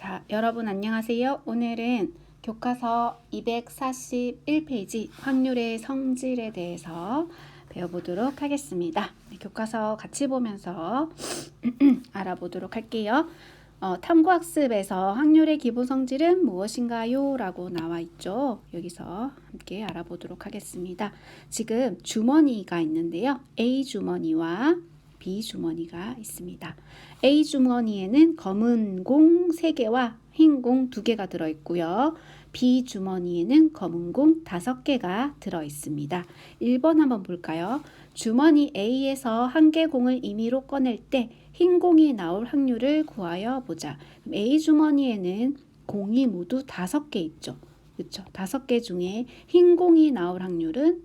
자, 여러분 안녕하세요. 오늘은 교과서 241페이지 확률의 성질에 대해서 배워보도록 하겠습니다. 교과서 같이 보면서 알아보도록 할게요. 탐구학습에서 확률의 기본 성질은 무엇인가요? 라고 나와 있죠. 여기서 함께 알아보도록 하겠습니다. 지금 주머니가 있는데요. A 주머니와 B 주머니가 있습니다. A 주머니에는 검은 공 3개와 흰 공 2개가 들어있고요. B 주머니에는 검은 공 5개가 들어있습니다. 1번 한번 볼까요? 주머니 A에서 1개 공을 임의로 꺼낼 때 흰 공이 나올 확률을 구하여 보자. 그럼 A 주머니에는 공이 모두 5개 있죠. 그렇죠? 5개 중에 흰 공이 나올 확률은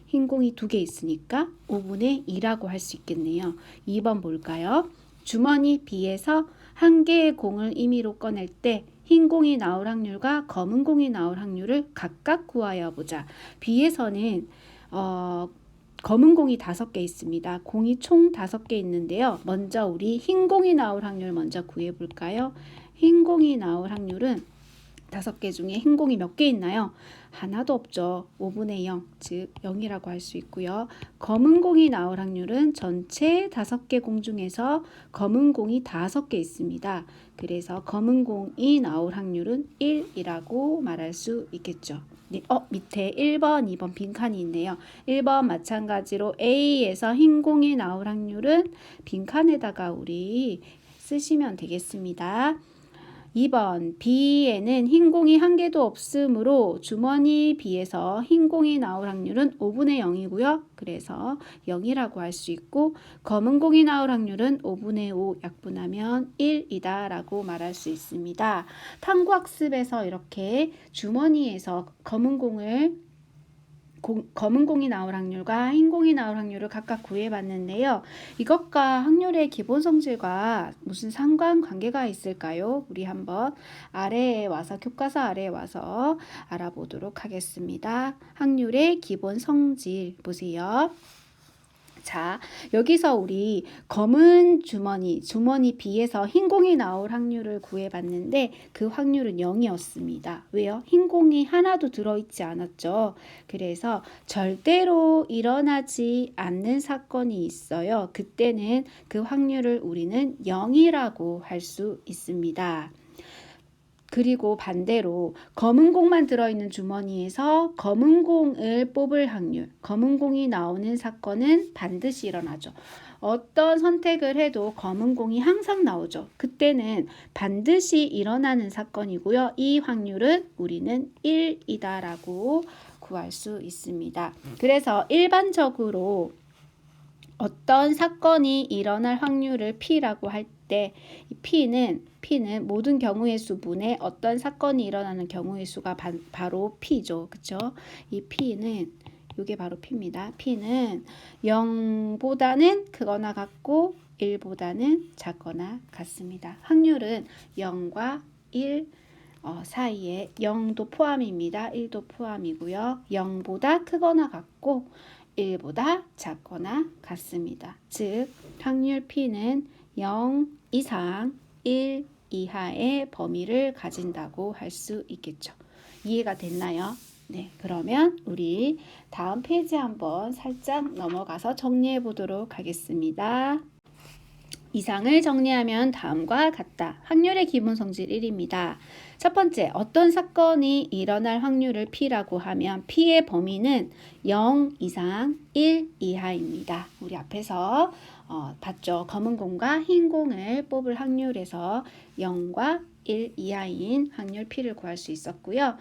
흰 공이 2개 있으니까 5분의 2라고 할 수 있겠네요. 2번 볼까요? 주머니 B에서 1개의 공을 임의로 꺼낼 때 흰 공이 나올 확률과 검은 공이 나올 확률을 각각 구하여 보자. B에서는 검은 공이 5개 있습니다. 공이 총 5개 있는데요. 먼저 우리 흰 공이 나올 확률 먼저 구해 볼까요? 흰 공이 나올 확률은 5개 중에 흰 공이 몇 개 있나요? 하나도 없죠. 5분의 0, 즉 0이라고 할 수 있고요. 검은 공이 나올 확률은 전체 5개 공 중에서 검은 공이 5개 있습니다. 그래서 검은 공이 나올 확률은 1이라고 말할 수 있겠죠. 네, 밑에 1번, 2번 빈칸이 있네요. 1번 마찬가지로 A에서 흰 공이 나올 확률은 빈칸에다가 우리 쓰시면 되겠습니다. 2번 B에는 흰 공이 1개도 없으므로 주머니 B에서 흰 공이 나올 확률은 5분의 0이고요. 그래서 0이라고 할 수 있고 검은 공이 나올 확률은 5분의 5 약분하면 1이다 라고 말할 수 있습니다. 탐구학습에서 이렇게 주머니에서 검은 공이 나올 확률과 흰 공이 나올 확률을 각각 구해봤는데요. 이것과 확률의 기본 성질과 무슨 상관관계가 있을까요? 우리 한번 아래에 와서 교과서 아래에 와서 알아보도록 하겠습니다. 확률의 기본 성질 보세요. 자, 여기서 우리 검은 주머니 B에서 흰 공이 나올 확률을 구해봤는데 그 확률은 0이었습니다. 왜요? 흰 공이 하나도 들어있지 않았죠. 그래서 절대로 일어나지 않는 사건이 있어요. 그때는 그 확률을 우리는 0이라고 할 수 있습니다. 그리고 반대로 검은 공만 들어있는 주머니에서 검은 공을 뽑을 확률, 검은 공이 나오는 사건은 반드시 일어나죠. 어떤 선택을 해도 검은 공이 항상 나오죠. 그때는 반드시 일어나는 사건이고요. 이 확률은 우리는 1이다라고 구할 수 있습니다. 그래서 일반적으로 어떤 사건이 일어날 확률을 P라고 할 때 P는 모든 경우의 수분에 어떤 사건이 일어나는 경우의 수가 바로 P죠. 그쵸? 이 P는 이게 바로 P입니다. P는 0보다는 크거나 같고 1보다는 작거나 같습니다. 확률은 0과 1 사이에 0도 포함입니다. 1도 포함이고요. 0보다 크거나 같고 1보다 작거나 같습니다. 즉 확률 P는 0 이상 1 이하의 범위를 가진다고 할 수 있겠죠. 이해가 됐나요? 네, 그러면 우리 다음 페이지 한번 살짝 넘어가서 정리해 보도록 하겠습니다. 이상을 정리하면 다음과 같다. 확률의 기본 성질 1입니다. 첫 번째, 어떤 사건이 일어날 확률을 P라고 하면 P의 범위는 0 이상 1 이하입니다. 우리 앞에서 봤죠. 검은 공과 흰 공을 뽑을 확률에서 0과 1 이하인 확률 P를 구할 수 있었고요.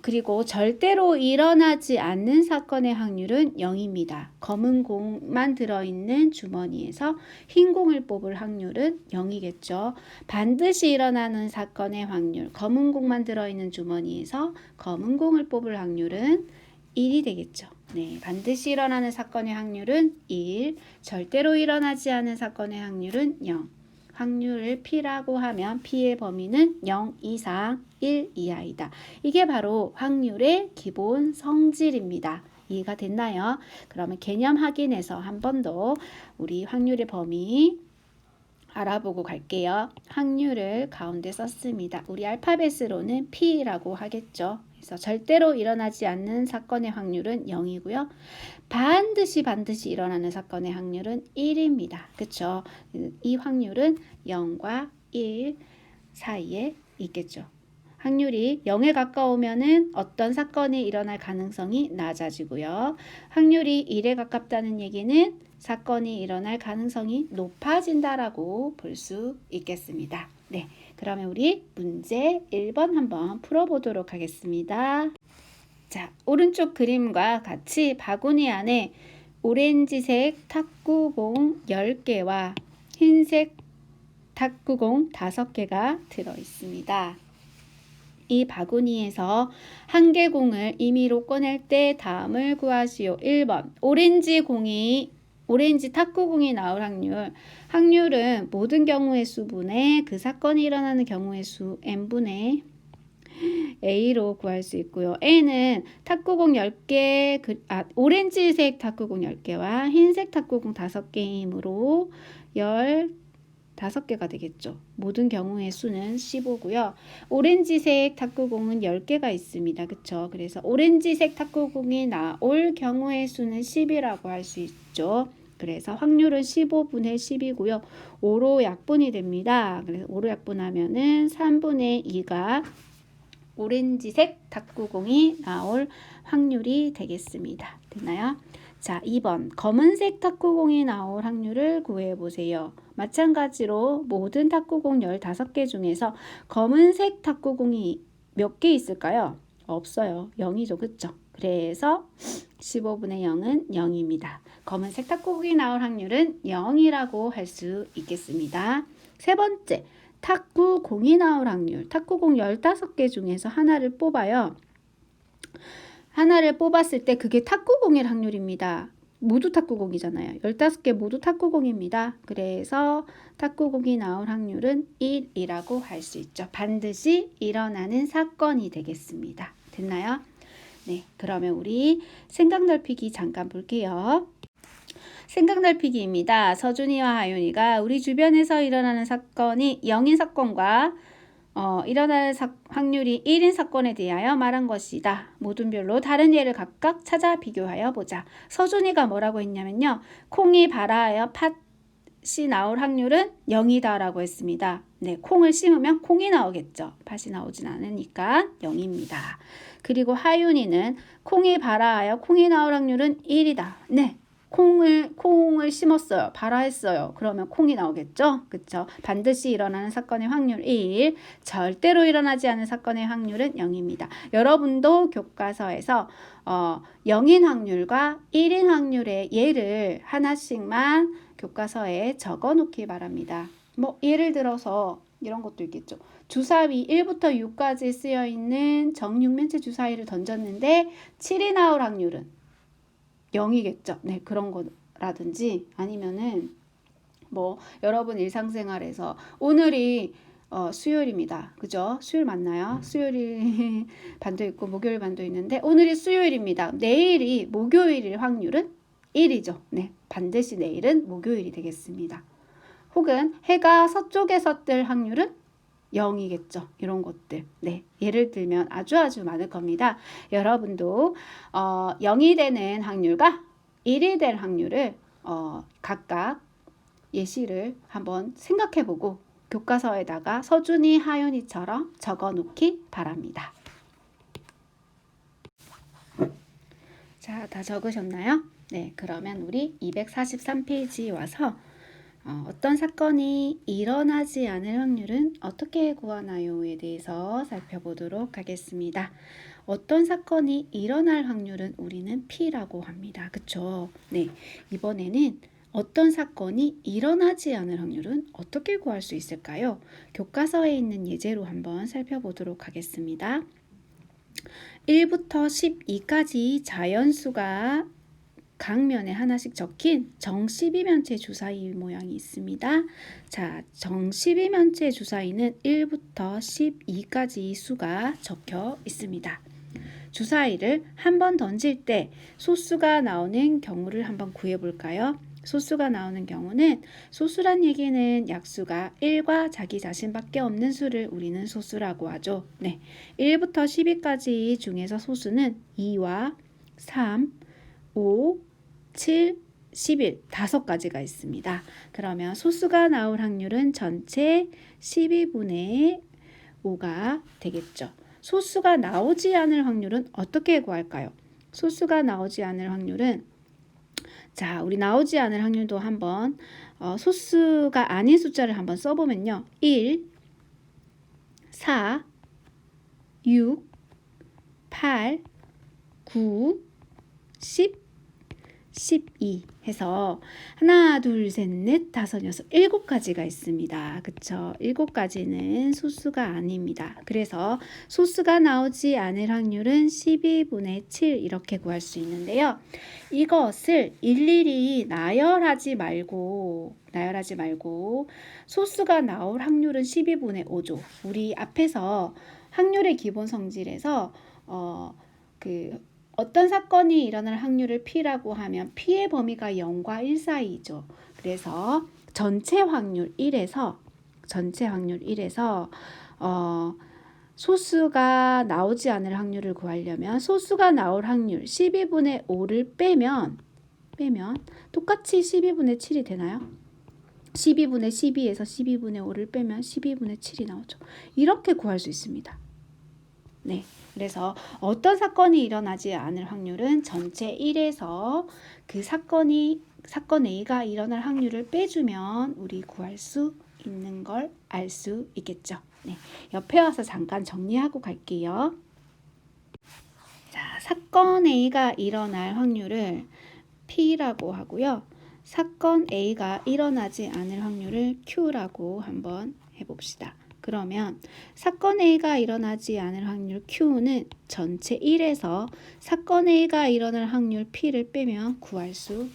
그리고 절대로 일어나지 않는 사건의 확률은 0입니다. 검은 공만 들어있는 주머니에서 흰 공을 뽑을 확률은 0이겠죠. 반드시 일어나는 사건의 확률, 검은 공만 들어있는 주머니에서 검은 공을 뽑을 확률은 1이 되겠죠. 네, 반드시 일어나는 사건의 확률은 1, 절대로 일어나지 않은 사건의 확률은 0. 확률을 P라고 하면 P의 범위는 0 이상 1 이하이다. 이게 바로 확률의 기본 성질입니다. 이해가 됐나요? 그러면 개념 확인해서 한 번 더 우리 확률의 범위 알아보고 갈게요. 확률을 가운데 썼습니다. 우리 알파벳으로는 P라고 하겠죠. 그래서 절대로 일어나지 않는 사건의 확률은 0이고요. 반드시 일어나는 사건의 확률은 1입니다. 그쵸? 이 확률은 0과 1 사이에 있겠죠. 확률이 0에 가까우면은 어떤 사건이 일어날 가능성이 낮아지고요. 확률이 1에 가깝다는 얘기는 사건이 일어날 가능성이 높아진다라고 볼 수 있겠습니다. 네, 그러면 우리 문제 1번 한번 풀어보도록 하겠습니다. 자, 오른쪽 그림과 같이 바구니 안에 오렌지색 탁구공 10개와 흰색 탁구공 5개가 들어 있습니다. 이 바구니에서 한 개 공을 임의로 꺼낼 때 다음을 구하시오. 1번 오렌지 탁구공이 나올 확률은 모든 경우의 수분의 그 사건이 일어나는 경우의 수 n분의 A로 구할 수 있고요. A는 탁구공 10개, 오렌지색 탁구공 10개와 흰색 탁구공 5개이므로 15개가 되겠죠. 모든 경우의 수는 15고요. 오렌지색 탁구공은 10개가 있습니다. 그쵸? 그래서 오렌지색 탁구공이 나올 경우의 수는 10이라고 할 수 있죠. 그래서 확률은 15분의 10이고요. 5로 약분이 됩니다. 그래서 5로 약분하면은 3분의 2가 오렌지색 탁구공이 나올 확률이 되겠습니다. 됐나요? 자, 2번 검은색 탁구공이 나올 확률을 구해보세요. 마찬가지로 모든 탁구공 15개 중에서 검은색 탁구공이 몇 개 있을까요? 없어요. 0이죠. 그쵸? 그래서 15분의 0은 0입니다. 검은색 탁구공이 나올 확률은 0이라고 할 수 있겠습니다. 세 번째, 탁구공이 나올 확률. 탁구공 15개 중에서 하나를 뽑아요. 하나를 뽑았을 때 그게 탁구공일 확률입니다. 모두 탁구공이잖아요. 15개 모두 탁구공입니다. 그래서 탁구공이 나올 확률은 1이라고 할 수 있죠. 반드시 일어나는 사건이 되겠습니다. 됐나요? 네, 그러면 우리 생각 넓히기 잠깐 볼게요. 생각 넓히기입니다. 서준이와 하윤이가 우리 주변에서 일어나는 사건이 0인 사건과 일어날 확률이 1인 사건에 대하여 말한 것이다. 모든 별로 다른 예를 각각 찾아 비교하여 보자. 서준이가 뭐라고 했냐면요. 콩이 발아하여 팥이 나올 확률은 0이다 라고 했습니다. 네, 콩을 심으면 콩이 나오겠죠. 팥이 나오진 않으니까 0입니다. 그리고 하윤이는 콩이 발아하여 콩이 나올 확률은 1이다. 네. 콩을 심었어요. 발아했어요. 그러면 콩이 나오겠죠? 그쵸? 반드시 일어나는 사건의 확률 1, 절대로 일어나지 않은 사건의 확률은 0입니다. 여러분도 교과서에서 0인 확률과 1인 확률의 예를 하나씩만 교과서에 적어 놓기 바랍니다. 뭐 예를 들어서 이런 것도 있겠죠. 주사위 1부터 6까지 쓰여 있는 정육면체 주사위를 던졌는데 7이 나올 확률은 0이겠죠. 네, 그런 거라든지 아니면은 뭐 여러분 일상생활에서 오늘이 수요일입니다. 그죠? 수요일 맞나요? 수요일 반도 있고 목요일 반도 있는데 오늘이 수요일입니다. 내일이 목요일일 확률은 1이죠. 네, 반드시 내일은 목요일이 되겠습니다. 혹은 해가 서쪽에서 뜰 확률은 0이겠죠. 이런 것들. 네, 예를 들면 아주 많을 겁니다. 여러분도 0이 되는 확률과 1이 될 확률을 각각 예시를 한번 생각해보고 교과서에다가 서준이, 하윤이처럼 적어놓기 바랍니다. 자, 다 적으셨나요? 네, 그러면 우리 243페이지 와서 어떤 사건이 일어나지 않을 확률은 어떻게 구하나요에 대해서 살펴보도록 하겠습니다. 어떤 사건이 일어날 확률은 우리는 P라고 합니다. 그쵸? 네, 이번에는 어떤 사건이 일어나지 않을 확률은 어떻게 구할 수 있을까요? 교과서에 있는 예제로 한번 살펴보도록 하겠습니다. 1부터 12까지 자연수가 각면에 하나씩 적힌 정12면체 주사위 모양이 있습니다. 자, 정12면체 주사위는 1부터 12까지 수가 적혀 있습니다. 주사위를 한 번 던질 때 소수가 나오는 경우를 한번 구해 볼까요? 소수가 나오는 경우는 소수란 얘기는 약수가 1과 자기 자신밖에 없는 수를 우리는 소수라고 하죠. 네, 1부터 10위까지 중에서 소수는 2와 3, 5, 7, 11, 5가지가 있습니다. 그러면 소수가 나올 확률은 전체 12분의 5가 되겠죠. 소수가 나오지 않을 확률은 어떻게 구할까요? 소수가 나오지 않을 확률은 자, 우리 나오지 않을 확률도 한번 소수가 아닌 숫자를 한번 써보면요. 1, 4, 6, 8, 9, 10, 12 해서 하나, 둘, 셋, 넷, 다섯, 여섯, 7가지가 있습니다. 그쵸? 7가지는 소수가 아닙니다. 그래서 소수가 나오지 않을 확률은 12분의 7 이렇게 구할 수 있는데요. 이것을 일일이 나열하지 말고 소수가 나올 확률은 12분의 5죠. 우리 앞에서 확률의 기본 성질에서 어떤 사건이 일어날 확률을 P라고 하면 P의 범위가 0과 1 사이죠. 그래서 전체 확률 1에서 소수가 나오지 않을 확률을 구하려면 소수가 나올 확률 12분의 5를 빼면 똑같이 12분의 7이 되나요? 12분의 12에서 12분의 5를 빼면 12분의 7이 나오죠. 이렇게 구할 수 있습니다. 네, 그래서 어떤 사건이 일어나지 않을 확률은 전체 1에서 그 사건 A가 일어날 확률을 빼주면 우리 구할 수 있는 걸 알 수 있겠죠. 네, 옆에 와서 잠깐 정리하고 갈게요. 자, 사건 A가 일어날 확률을 P라고 하고요. 사건 A가 일어나지 않을 확률을 Q라고 한번 해봅시다. 그러면 사건 A가 일어나지 않을 확률 Q는 전체 1에서 사건 A가 일어날 확률 P를 빼면 구할 수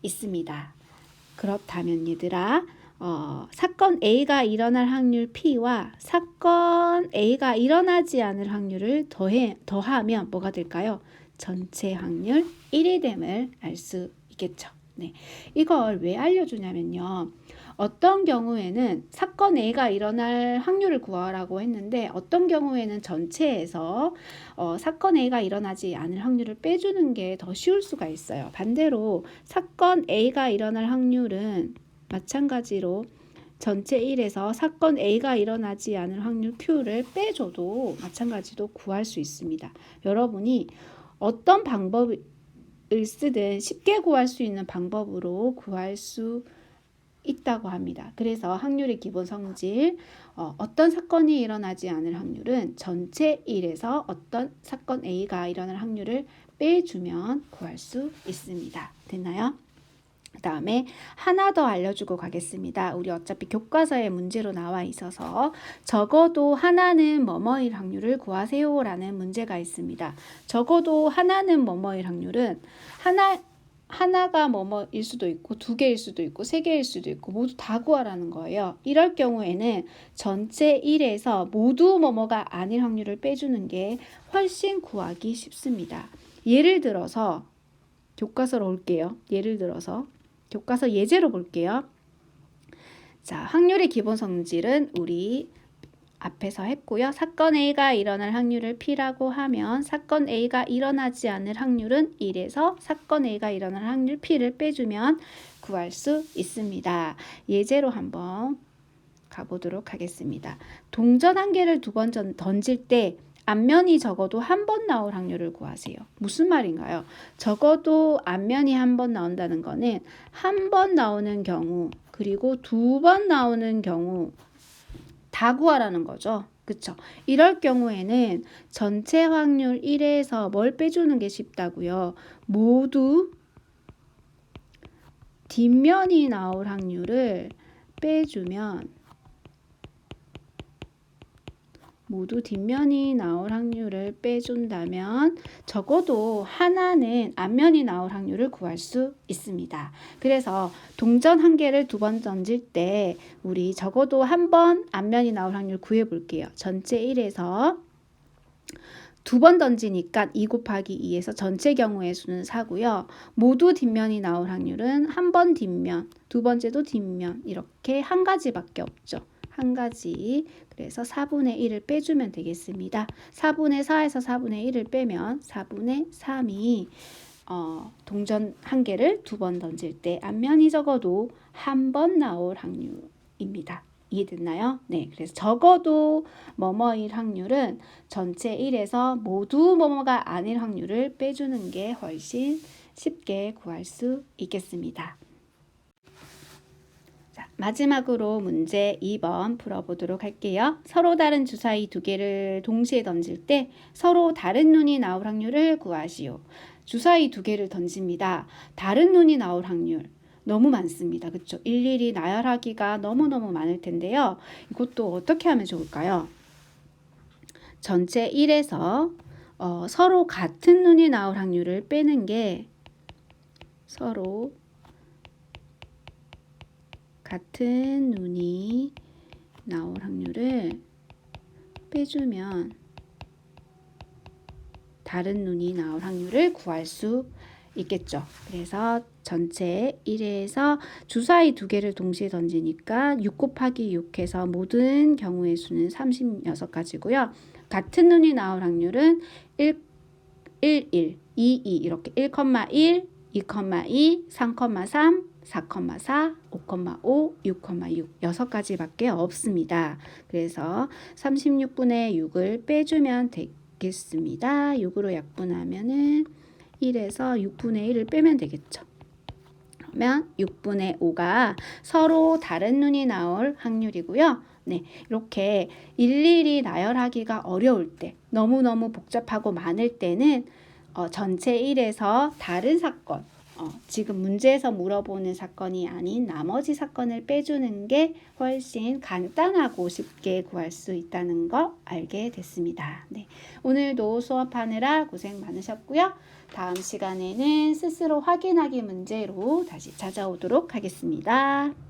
있습니다. 그렇다면 얘들아, 사건 A가 일어날 확률 P와 사건 A가 일어나지 않을 확률을 더하면 뭐가 될까요? 전체 확률 1이 됨을 알 수 있겠죠. 네, 이걸 왜 알려주냐면요. 어떤 경우에는 사건 A가 일어날 확률을 구하라고 했는데 어떤 경우에는 전체에서 사건 A가 일어나지 않을 확률을 빼주는 게 더 쉬울 수가 있어요. 반대로 사건 A가 일어날 확률은 마찬가지로 전체 1에서 사건 A가 일어나지 않을 확률 Q를 빼줘도 마찬가지로 구할 수 있습니다. 여러분이 어떤 방법을 쓰든 쉽게 구할 수 있는 방법으로 구할 수 있다고 합니다. 그래서 확률의 기본 성질, 어떤 사건이 일어나지 않을 확률은 전체 1에서 어떤 사건 A가 일어날 확률을 빼주면 구할 수 있습니다. 됐나요? 그 다음에 하나 더 알려주고 가겠습니다. 우리 어차피 교과서에 문제로 나와 있어서 적어도 하나는 뭐뭐일 확률을 구하세요 라는 문제가 있습니다. 적어도 하나는 뭐뭐일 확률은 하나가 뭐뭐일 수도 있고 2개일 수도 있고 3개일 수도 있고 모두 다 구하라는 거예요. 이럴 경우에는 전체 1에서 모두 뭐뭐가 아닐 확률을 빼주는 게 훨씬 구하기 쉽습니다. 예를 들어서 교과서로 올게요. 예를 들어서 교과서 예제로 볼게요. 자, 확률의 기본 성질은 우리 앞에서 했고요. 사건 A가 일어날 확률을 P라고 하면 사건 A가 일어나지 않을 확률은 1에서 사건 A가 일어날 확률 P를 빼주면 구할 수 있습니다. 예제로 한번 가보도록 하겠습니다. 동전 한 개를 2번 던질 때 앞면이 적어도 한 번 나올 확률을 구하세요. 무슨 말인가요? 적어도 앞면이 한 번 나온다는 거는 한 번 나오는 경우 그리고 2번 나오는 경우 다 구하라는 거죠. 그쵸? 이럴 경우에는 전체 확률 1에서 뭘 빼주는 게 쉽다고요? 모두 뒷면이 나올 확률을 빼주면 모두 뒷면이 나올 확률을 빼준다면 적어도 하나는 앞면이 나올 확률을 구할 수 있습니다. 그래서 동전 한 개를 2번 던질 때 우리 적어도 한 번 앞면이 나올 확률 구해 볼게요. 전체 1에서 두 번 던지니까 2 곱하기 2에서 전체 경우의 수는 4고요. 모두 뒷면이 나올 확률은 한 번 뒷면, 두 번째도 뒷면 이렇게 한 가지밖에 없죠. 한 가지. 그래서 4분의 1을 빼주면 되겠습니다. 4분의 4에서 4분의 1을 빼면 4분의 3이 동전 한 개를 두 번 던질 때 앞면이 적어도 한 번 나올 확률입니다. 이해됐나요? 네, 그래서 적어도 뭐뭐일 확률은 전체 1에서 모두 뭐뭐가 아닐 확률을 빼주는 게 훨씬 쉽게 구할 수 있겠습니다. 자, 마지막으로 문제 2번 풀어보도록 할게요. 서로 다른 주사위 두 개를 동시에 던질 때 서로 다른 눈이 나올 확률을 구하시오. 주사위 두 개를 던집니다. 다른 눈이 나올 확률 너무 많습니다. 그렇죠? 일일이 나열하기가 너무너무 많을 텐데요. 이것도 어떻게 하면 좋을까요? 전체 1에서 서로 같은 눈이 나올 확률을 빼는 게 서로 같은 눈이 나올 확률을 빼주면 다른 눈이 나올 확률을 구할 수 있겠죠. 그래서 전체 1에서 주사위 두 개를 동시에 던지니까 6 곱하기 6해서 모든 경우의 수는 36가지고요. 같은 눈이 나올 확률은 1, 1, 2, 2 이렇게 1,1, 2,2, 3,3, 4,4, 5,5, 6,6 6가지밖에 없습니다. 그래서 36분의 6을 빼주면 되겠습니다. 6으로 약분하면은 1에서 6분의 1을 빼면 되겠죠. 그러면 6분의 5가 서로 다른 눈이 나올 확률이고요. 네, 이렇게 일일이 나열하기가 어려울 때, 너무너무 복잡하고 많을 때는 전체 1에서 다른 사건, 지금 문제에서 물어보는 사건이 아닌 나머지 사건을 빼주는 게 훨씬 간단하고 쉽게 구할 수 있다는 거 알게 됐습니다. 네, 오늘도 수업하느라 고생 많으셨고요. 다음 시간에는 스스로 확인하기 문제로 다시 찾아오도록 하겠습니다.